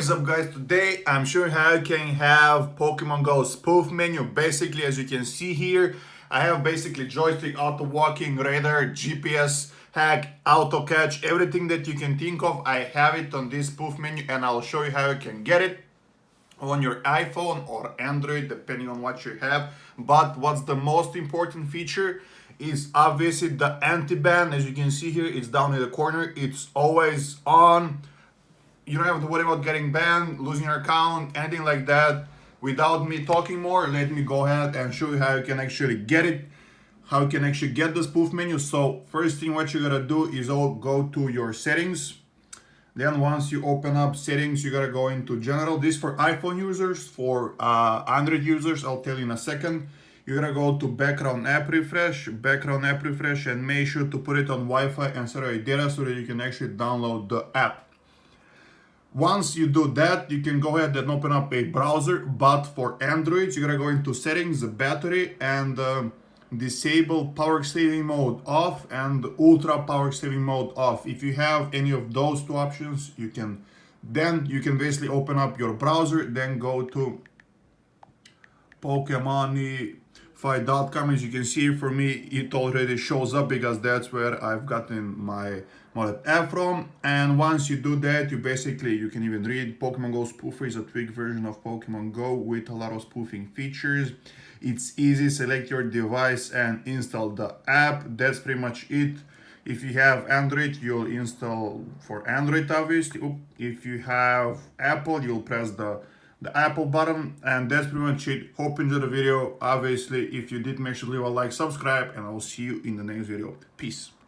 What is up, guys? Today I'm showing how you can have Pokemon Go spoof menu. Basically, as you can see here, I have basically joystick, auto walking, radar, GPS hack, auto catch, everything that you can think of. I have it on this spoof menu, and I'll show you how you can get it on your iPhone or Android, depending on what you have. But what's the most important feature is obviously the anti-ban. As you can see here, it's down in the corner. It's always on. You don't have to worry about getting banned, losing your account, anything like that. Without me talking more, let me go ahead and show you how you can actually get it, how you can actually get the spoof menu. So first thing what you gotta do is go to your settings. Then once you open up settings, you gotta go into general. This for iPhone users. For Android users, I'll tell you in a second. You gotta go to background app refresh, and make sure to put it on Wi-Fi and set your data so that you can actually download the app. Once you do that, you can go ahead and open up a browser, but for Androids, you gotta go into settings, battery, and disable power saving mode off and ultra power saving mode off. If you have any of those two options, you can basically open up your browser, then go to Pokemon5.com. As you can see, for me, it already shows up because that's where I've gotten my modded app from. And once you do that, you can even read Pokemon Go Spoofer is a tweaked version of Pokemon Go with a lot of spoofing features. It's easy, select your device and install the app. That's pretty much it. If you have Android, you'll install for Android, obviously. If you have Apple, you'll press the Apple button, and that's pretty much it. Hope you enjoyed the video. Obviously, if you did, make sure to leave a like, subscribe, and I will see you in the next video. Peace.